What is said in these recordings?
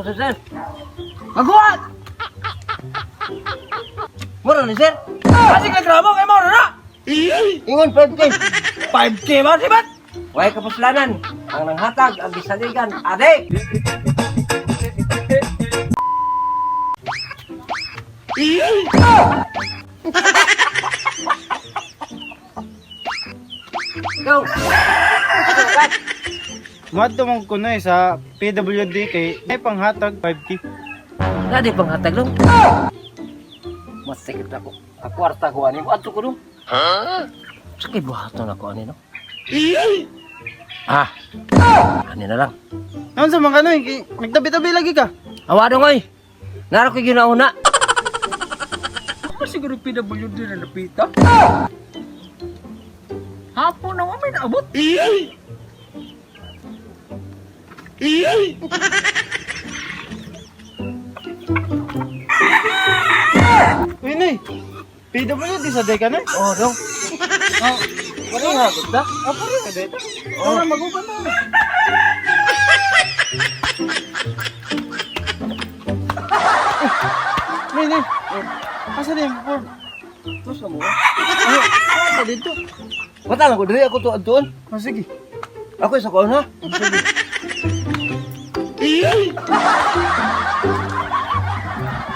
Ako sa sir. Magkuhan! Mura ni sir. Kasi kagramo kay Mura na! Ingon 5K. 5K ba si Bat? Huwag kapuslanan. Ang nanghatag, ang bisaligan. Adik! Go! Madto mong kunoy sa PWD kay may panghatag 5K. Nadi panghatag lang. Mas sikit ako. Ang kwarta ko ani mo ato ko no. Sakit buhaton ako ani no. Ani na lang. Naon sa mga kanoy, nagtabi-tabi lagi ka. Awa dong oy. Naro ko ginauna. Apa siguro PWD na napita? Hapon na may naabot. Uy, Noy. PWD sa day ka na? Oh dong. Oh, Wala nga gud apa rin ka day? Oh. Magugan mo. Noy, Noy. Asa din po? Gusto mo? Asa dito? Mata lang ko diri ako tuon. Oh, sige. Ako isa ko na.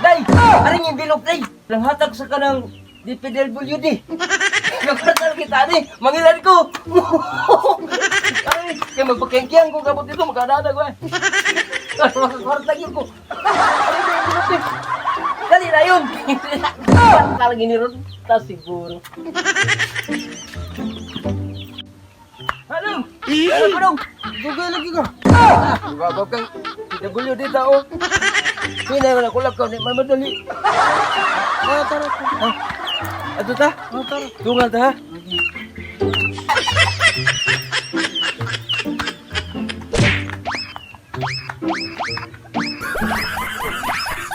Day! Aring yung bilog, day! Nanghatag sa kanang DPWD. Nagpatal kita ni, mangilan ko! Ay, kaya magpakengkiyang ko kabot dito, magkadadag ko eh. Makakwartag yun ko. Aring yung bilog, day! Dali na yun! Kalang iniron, ta siguro. Halo! Halo ko dong! Dugay lagi ka. Gagawag kang PWD tao. Pinay mo na kulakaw ni madali. Tara. Ato ta? Tara. Tungal ta ha?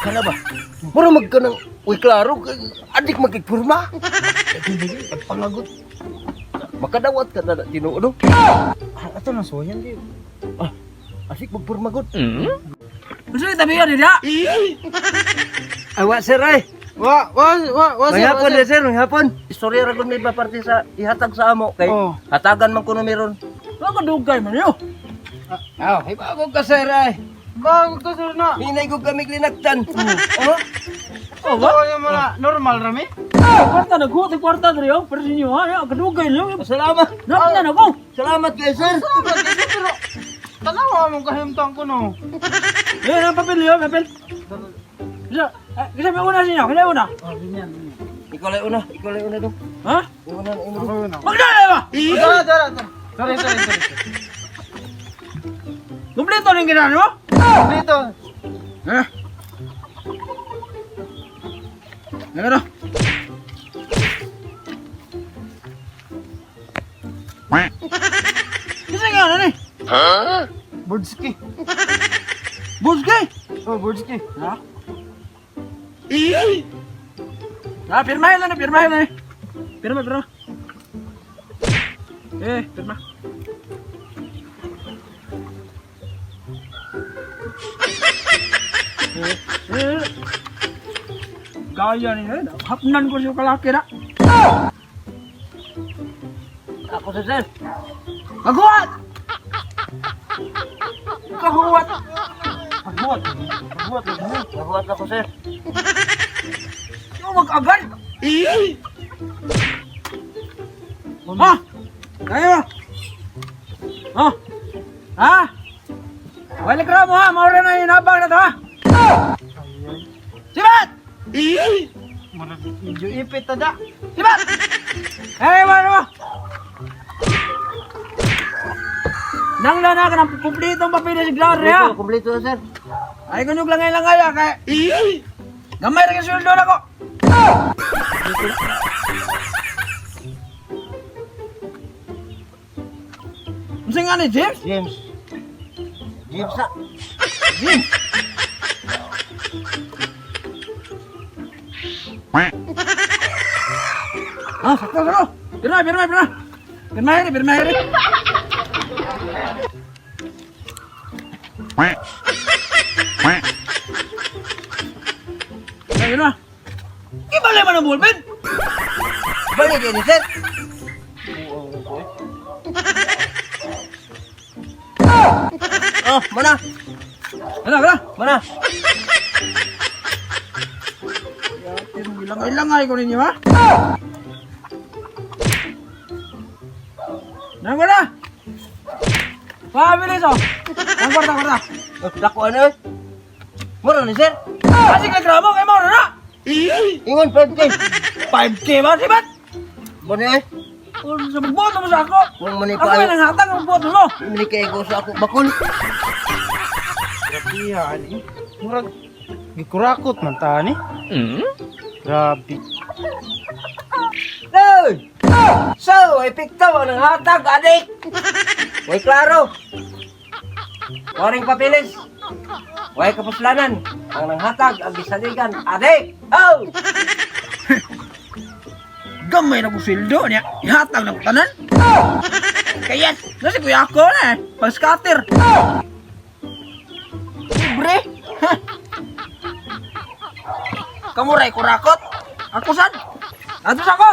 Kana ba? Mura magkanang uy klaro adik magigpurma. Pangagot. Makadawat ka na tinuod no? Ato na soyan di. Asik magpurmagot. Gusto kita biyan dia. Ay wa sir ay. Wa May hapon eh, sir, may hapon. Istorya ra gud may iba parte sa ihatag sa amo kay Oh. hatagan man kuno meron. Wala ka dugay man yo. Aw, ibago ka sir ay. Bago ka sir na. Hinay ko kami klinaktan. Oh. Oh, Ba yung mga normal rami? kwarta na go, kwarta diri yo. Pero sinyo ha, ya kadugay yo. Salamat. Dapat na ako. Salamat kay sir. Tanawa mong kahimtang ko no. Ang papel yo, papel. Kasi may una sinyo, kasi una. Ikaw lay una dong. Ha? Una na imo. Ako na. Magdala ba? Tara. Sorry. Kumpleto rin ginano mo? Dito. Ha? Nagano? Kasi nga ano ni? Burdski. Buzgay! Oh, Burdski. Ha? Pirmahin lang na. Pirma. Pirma. Gaya ni hapnan ko siya kalaki na. Ako sa sir. Kaguat! Kaguat! Nabuhat ako sir. Yung mag-agal! Ha? Kaya mo? Ha? Balik ka mo ha! Maura na yung habang na to ha! Sibat! Medyo ipit tada. Sibat! Eh, ano mo? Nangla na ka ng kumplitong papel si Glory ha! Kompleto na sir. Ay, kunyog lang ngayon kaya kaya gamay rin yung sweldo na ko! Masing nga ni James? James na. James! Sakto. Pirma. Pirma hiri. Ayun na. Ibalay man ang ballpen. Balik ini, sir. Oh, mana? Ano? Mana? Yatin bilang-ilangay ko ninyo ha. Nangko na. Pabilis oh. Ang kwarta. Oh, dako ano? Mura ni, sir. Kasi kay gramo kay mo na. Ingon 5K. 5K ba sibat? Mana? Kung sa magboto mo sa ako. Kung mani Ako pa ay nanghatag ang boto mo. Hindi kay ko sa ako bakul. Grabe yan eh. Murag, gikurakot man ta ni. Grabe. Hey! So, epekto mo ng hatag, adik! Way klaro! Waring papilis! Way kapuslanan! Ang nanghatag, ang gisaligan, adik! Oh! Gamay na ko sildo niya. Ihatag na ko tanan. Kaya, nasi kuya ako na eh. Pag-scatter. Libre. Kamuray kurakot. Ako sad. Ato sa ako.